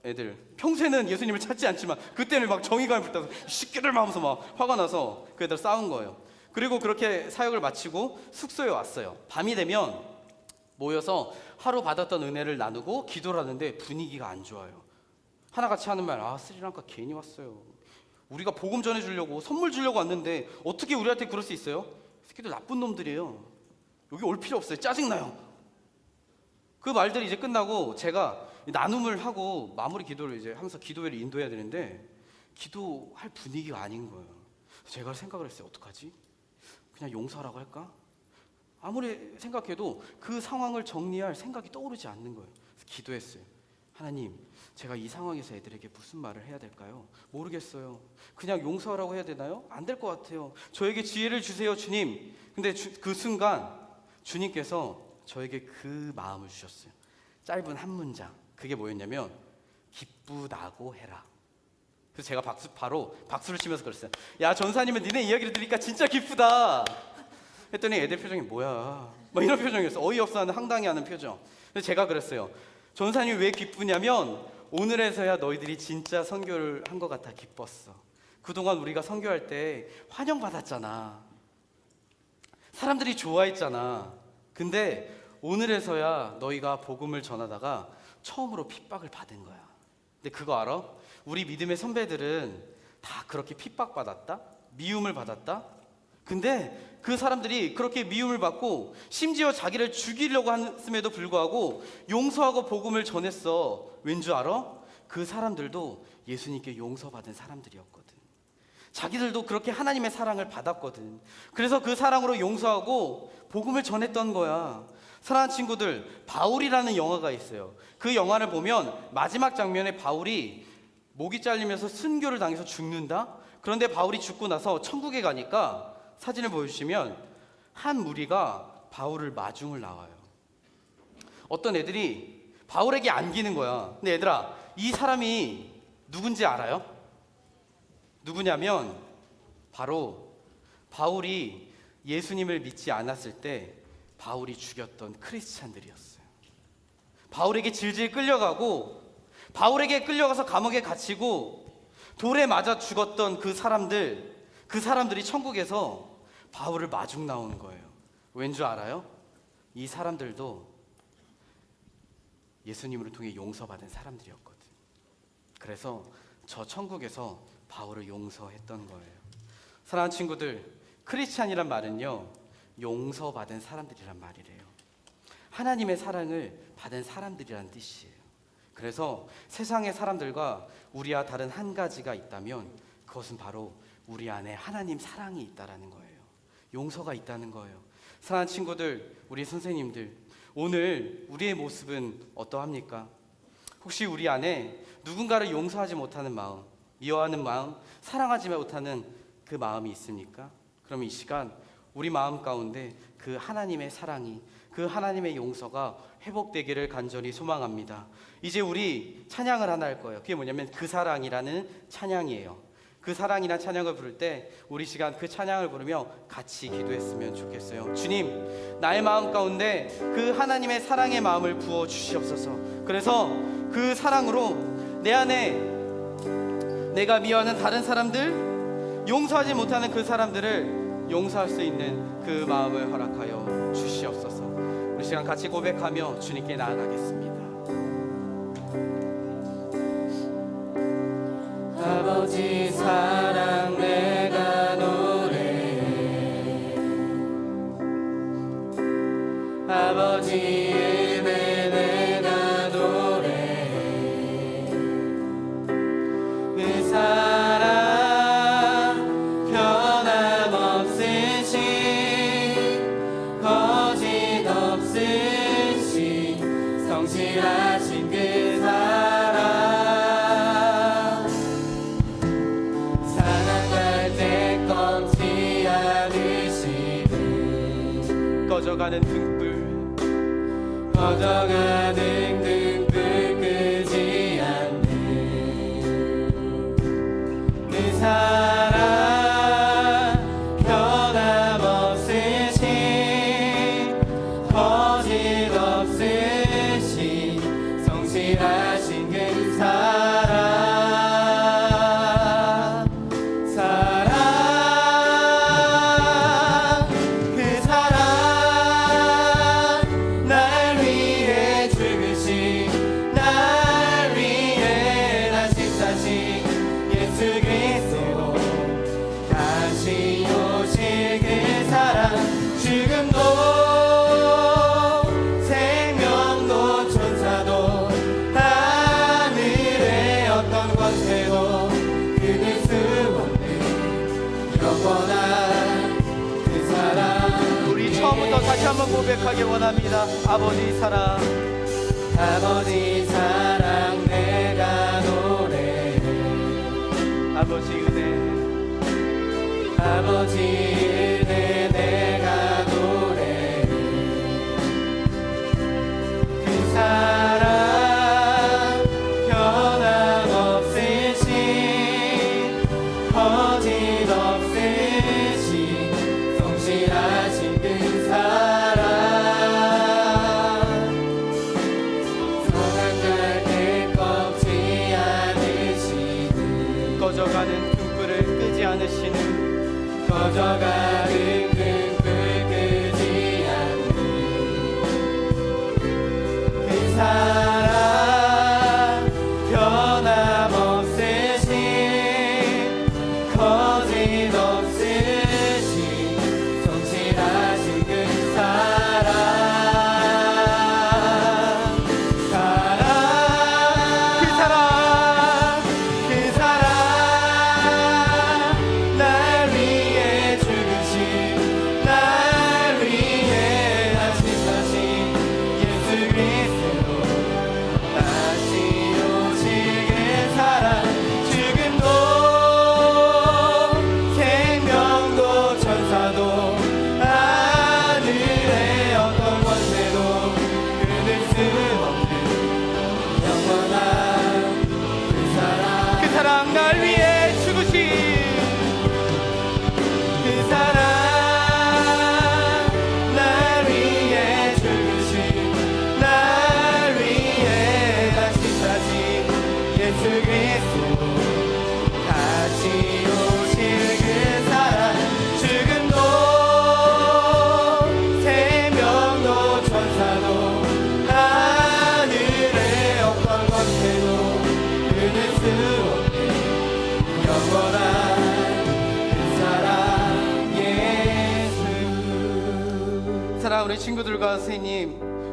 애들 평소에는 예수님을 찾지 않지만 그때는 막 정의감을 불타서 시끼들 하면서 막 화가 나서 그 애들 싸운 거예요. 그리고 그렇게 사역을 마치고 숙소에 왔어요. 밤이 되면 모여서 하루 받았던 은혜를 나누고 기도를 하는데 분위기가 안 좋아요. 하나같이 하는 말, 스리랑카 괜히 왔어요. 우리가 복음 전해주려고 선물 주려고 왔는데 어떻게 우리한테 그럴 수 있어요? 새끼들 나쁜 놈들이에요. 여기 올 필요 없어요. 짜증나요. 그 말들이 이제 끝나고 제가 나눔을 하고 마무리 기도를 이제 하면서 기도회를 인도해야 되는데 기도할 분위기가 아닌 거예요. 제가 생각을 했어요. 어떡하지? 그냥 용서하라고 할까? 아무리 생각해도 그 상황을 정리할 생각이 떠오르지 않는 거예요. 그래서 기도했어요. 하나님, 제가 이 상황에서 애들에게 무슨 말을 해야 될까요? 모르겠어요. 그냥 용서하라고 해야 되나요? 안 될 것 같아요. 저에게 지혜를 주세요, 주님. 근데 그 순간 주님께서 저에게 그 마음을 주셨어요. 짧은 한 문장. 그게 뭐였냐면 기쁘다고 해라. 그래서 제가 바로 박수를 치면서 그랬어요. 야, 전사님은 니네 이야기를 들으니까 진짜 기쁘다. 했더니 애들 표정이 뭐야, 막 이런 표정이었어. 어이없어하는 황당해하는 표정. 그래서 제가 그랬어요. 전사님이 왜 기쁘냐면 오늘에서야 너희들이 진짜 선교를 한 것 같아 기뻤어. 그동안 우리가 선교할 때 환영받았잖아. 사람들이 좋아했잖아. 근데 오늘에서야 너희가 복음을 전하다가 처음으로 핍박을 받은 거야. 근데 그거 알아? 우리 믿음의 선배들은 다 그렇게 핍박받았다? 미움을 받았다? 근데 그 사람들이 그렇게 미움을 받고 심지어 자기를 죽이려고 했음에도 불구하고 용서하고 복음을 전했어. 왠 줄 알아? 그 사람들도 예수님께 용서받은 사람들이었거든. 자기들도 그렇게 하나님의 사랑을 받았거든. 그래서 그 사랑으로 용서하고 복음을 전했던 거야. 사랑하는 친구들, 바울이라는 영화가 있어요. 그 영화를 보면 마지막 장면에 바울이 목이 잘리면서 순교를 당해서 죽는다? 그런데 바울이 죽고 나서 천국에 가니까 사진을 보여주시면 한 무리가 바울을 마중을 나와요. 어떤 애들이 바울에게 안기는 거야. 근데 얘들아, 이 사람이 누군지 알아요? 누구냐면 바로 바울이 예수님을 믿지 않았을 때 바울이 죽였던 크리스찬들이었어요. 바울에게 질질 끌려가고 바울에게 끌려가서 감옥에 갇히고 돌에 맞아 죽었던 그 사람들이 천국에서 바울을 마중 나오는 거예요. 왠 줄 알아요? 이 사람들도 예수님을 통해 용서받은 사람들이었거든. 그래서 저 천국에서 바울을 용서했던 거예요. 사랑하는 친구들, 크리스찬이란 말은요, 용서받은 사람들이란 말이래요. 하나님의 사랑을 받은 사람들이란 뜻이에요. 그래서 세상의 사람들과 우리와 다른 한 가지가 있다면 그것은 바로 우리 안에 하나님 사랑이 있다라는 거예요. 용서가 있다는 거예요. 사랑하는 친구들, 우리 선생님들, 오늘 우리의 모습은 어떠합니까? 혹시 우리 안에 누군가를 용서하지 못하는 마음, 미워하는 마음, 사랑하지 못하는 그 마음이 있습니까? 그럼 이 시간 우리 마음 가운데 그 하나님의 사랑이, 그 하나님의 용서가 회복되기를 간절히 소망합니다. 이제 우리 찬양을 하나 할 거예요. 그게 뭐냐면 그 사랑이라는 찬양이에요. 그 사랑이라는 찬양을 부를 때 우리 시간 그 찬양을 부르며 같이 기도했으면 좋겠어요. 주님, 나의 마음 가운데 그 하나님의 사랑의 마음을 부어 주시옵소서. 그래서 그 사랑으로 내 안에 내가 미워하는 다른 사람들, 용서하지 못하는 그 사람들을 용서할 수 있는 그 마음을 허락하여 주시옵소서. 우리 시간 같이 고백하며 주님께 나아가겠습니다. 아버지 사랑 내가 노래해, 아버지 예배 내가 노래해. 그 사랑 변함없으신, 거짓 없으신, 성실하신 그 사랑, 사랑할 때 꺾지 않으신 꺼져가는 등불 꺼져가는 등불 끄지 않는 그 사랑 변함없으신 거짓없으신 성실하신 그 사랑 그 사랑 날 위해 죽으신 날 위해 다시 사신 예수 그리스도 다시 오실 그 사랑 죽음도 생명도 천사도 하늘의 어떤 권세도 끊을 수 없는 영원한 그 사랑 우리 처음부터 다시 한번 고백하기 원합니다. 아버지 사랑 내가 노래해 아버지 은혜 내가 노래해 그 사랑 변함없으신 거짓없으신 성실하신 그 사랑 성한 절대 꺾지 않으시는 꺼져가는 등불을 끄지 않으시는 꺼져가는 등불 끄지 않는 그 사랑 변함없으신 거짓없으신 성실하신 그 사랑 그 사랑 날 위해 죽으신 날 위해 다시 사신 예수 그리스도 다시 오실 그 사랑 죽음도 생명도 천사도 하늘의 어떤 권세도 끊을 수 없는 영원한 그 사랑 날 위해 죽으신 그 사랑 날 위해 죽으신 날 위해 다시 사신 예수 그리스도 다시 오실 그 사랑 죽음도 생명도 천사도 하늘의 어떤 권세도 끊을 수 없는 영원한 그 사랑 예수 사랑하는 우리 친구들과 선생님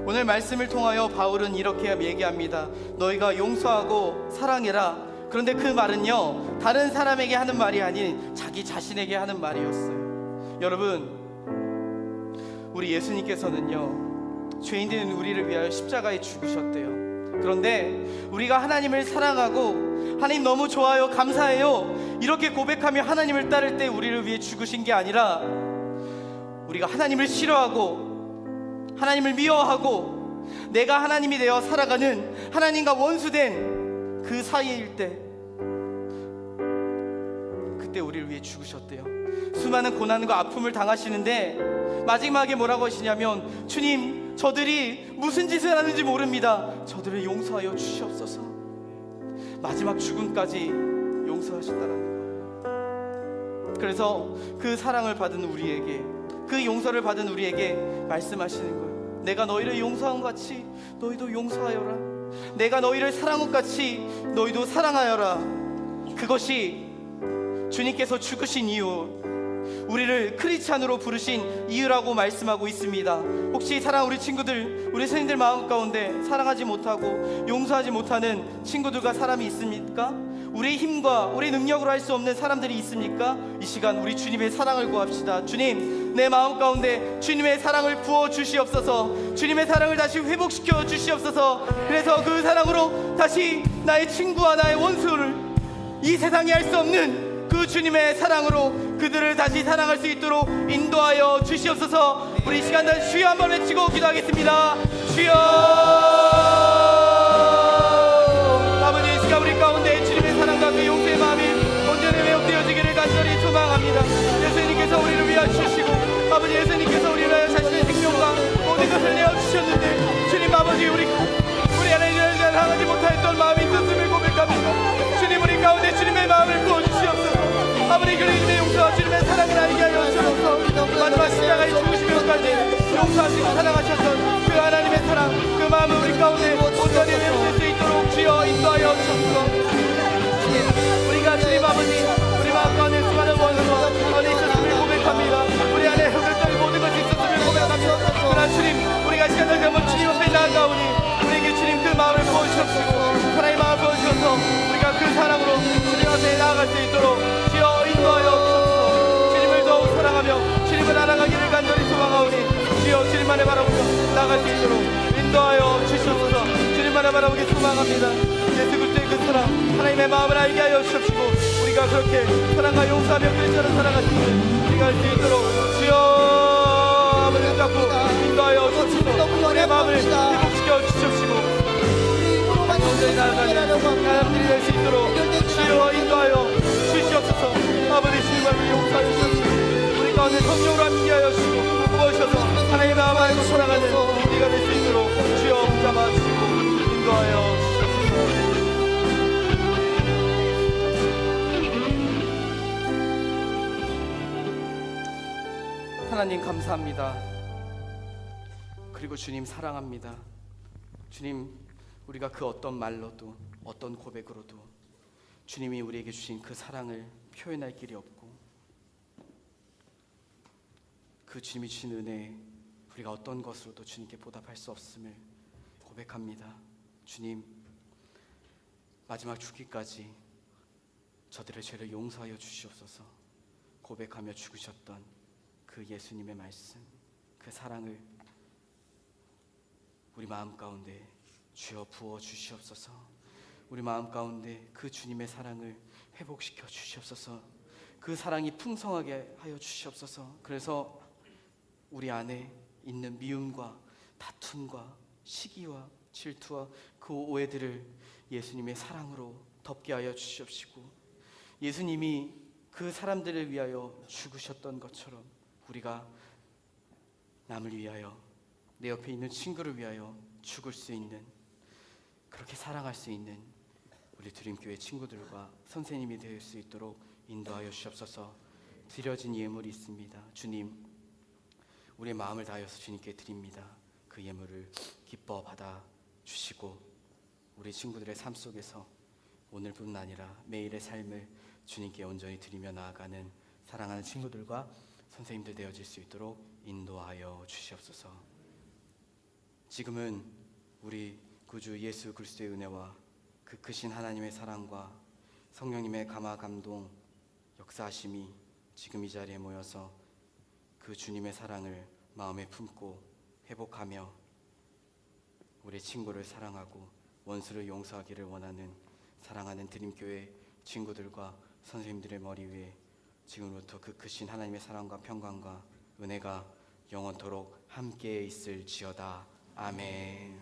오늘 말씀을 통하여 바울은 이렇게 얘기합니다. 너희가 용서하고 사랑해라. 그런데 그 말은요 다른 사람에게 하는 말이 아닌 자기 자신에게 하는 말이었어요. 여러분 우리 예수님께서는요 죄인된 우리를 위하여 십자가에 죽으셨대요. 그런데 우리가 하나님을 사랑하고 하나님 너무 좋아요 감사해요 이렇게 고백하며 하나님을 따를 때 우리를 위해 죽으신 게 아니라 우리가 하나님을 싫어하고 하나님을 미워하고 내가 하나님이 되어 살아가는 하나님과 원수된 그 사이일 때 그때 우리를 위해 죽으셨대요. 수많은 고난과 아픔을 당하시는데 마지막에 뭐라고 하시냐면 주님 저들이 무슨 짓을 하는지 모릅니다. 저들을 용서하여 주시옵소서. 마지막 죽음까지 용서하셨다는 거예요. 그래서 그 사랑을 받은 우리에게 그 용서를 받은 우리에게 말씀하시는 거예요. 내가 너희를 용서한 것 같이 너희도 용서하여라. 내가 너희를 사랑한 것 같이 너희도 사랑하여라. 그것이 주님께서 죽으신 이유 우리를 크리스찬으로 부르신 이유라고 말씀하고 있습니다. 혹시 사랑하는 우리 친구들 우리 선생님들 마음 가운데 사랑하지 못하고 용서하지 못하는 친구들과 사람이 있습니까? 우리의 힘과 우리의 능력으로 할 수 없는 사람들이 있습니까? 이 시간 우리 주님의 사랑을 구합시다. 주님 내 마음 가운데 주님의 사랑을 부어 주시옵소서. 주님의 사랑을 다시 회복시켜 주시옵소서. 그래서 그 사랑으로 다시 나의 친구와 나의 원수를 이 세상에 할 수 없는 그 주님의 사랑으로 그들을 다시 사랑할 수 있도록 인도하여 주시옵소서. 우리 시간당 주여 한번 외치고 기도하겠습니다. 주여. 아버지, 이 시간 우리 가운데 주님의 사랑과 그 용서의 마음이 온전히 회복되어지기를 간절히 소망합니다. 예수님께서 우리를 위하여 주시고 아버지, 예수님께서 우리를 위하여 자신의 생명과 모든 것을 내어주셨는데 주님 아버지, 우리 안에 향하지 못하였던 마음이 있었음을 고백합니다. 주님, 우리 가운데 주님의 마음을 부어주시옵소서. 아버지, 그리스도의 용서와 주님의 사랑을 알게 하여 주옵소서. 마지막 십자가에 죽으시면까지 용서하시고 사랑하셨던 그 하나님의 사랑, 그 마음을 우리 가운데 온전히 회복될 수 있도록 주여 인도하여 주옵소서. 우리가 주님 아버지, 우리 마음 가운데 수많은 원수와 언이 있었음을 고백합니다. 우리 안에 흙을 모든 것이 있었음을 고백합니다. 그러나 주님, 우리가 시간을 한번 주님 앞에 나아가오니 우리에게 주님 그 마음을 부어주시옵시고 하나님의 마음을 부어주셔서 우리가 그 사랑으로 주님 앞에 나아갈 수 있도록 주여 인도하여 주옵소서. 주님을 더욱 사랑하며 주님을 알아가기를 간절히 소망하오니 주여 주님만을 바라보며 나아갈 수 있도록 인도하여 주시옵소서. 주님만을 바라보기 소망합니다. 예수 그리스도의 그 사랑, 하나님의 마음을 알게 하여 주옵시고 우리가 그렇게 사랑과 용서하며 그리스도를 사랑하시는 우리가 할 수 있도록 주여 아버지를 잡고 인도하여 주옵시고 우리의 마음을 회복시켜 주십시오. 온전히 나아가는 사람들이 될 수 있도록 주여 인도하여 주시옵소서. 아버지, 주님을 용서하여 주옵시고 우리 가운데 성령으로 함께하여 주시고 부어주셔서 하나님의 마음 안에서 살아가는 우리가 될 수 있도록 주여 붙잡아 주시고 인도하여 주시옵소서. 하나님 감사합니다. 그리고 주님 사랑합니다. 주님, 우리가 그 어떤 말로도 어떤 고백으로도 주님이 우리에게 주신 그 사랑을 표현할 길이 없고 그 주님이 주신 은혜에 우리가 어떤 것으로도 주님께 보답할 수 없음을 고백합니다. 주님, 마지막 죽기까지 저들의 죄를 용서하여 주시옵소서. 고백하며 죽으셨던 그 예수님의 말씀, 그 사랑을 우리 마음 가운데 주여 부어 주시옵소서. 우리 마음 가운데 그 주님의 사랑을 회복시켜 주시옵소서. 그 사랑이 풍성하게 하여 주시옵소서. 그래서 우리 안에 있는 미움과 다툼과 시기와 질투와 그 오해들을 예수님의 사랑으로 덮게 하여 주시옵시고 예수님이 그 사람들을 위하여 죽으셨던 것처럼 우리가 남을 위하여, 내 옆에 있는 친구를 위하여 죽을 수 있는, 그렇게 사랑할 수 있는 우리 드림교회 친구들과 선생님이 될 수 있도록 인도하여 주시옵소서. 드려진 예물이 있습니다. 주님, 우리의 마음을 다하여서 주님께 드립니다. 그 예물을 기뻐 받아 주시고 우리 친구들의 삶 속에서 오늘뿐 아니라 매일의 삶을 주님께 온전히 드리며 나아가는 사랑하는 친구들과 선생님들 되어질 수 있도록 인도하여 주시옵소서. 지금은 우리 구주 예수 그리스도의 은혜와 그 크신 하나님의 사랑과 성령님의 감화 감동 역사하심이 지금 이 자리에 모여서 그 주님의 사랑을 마음에 품고 회복하며 우리 친구를 사랑하고 원수를 용서하기를 원하는 사랑하는 드림교회 친구들과 선생님들의 머리 위에 지금부터 그 크신 하나님의 사랑과 평강과 은혜가 영원토록 함께 있을지어다. 아멘.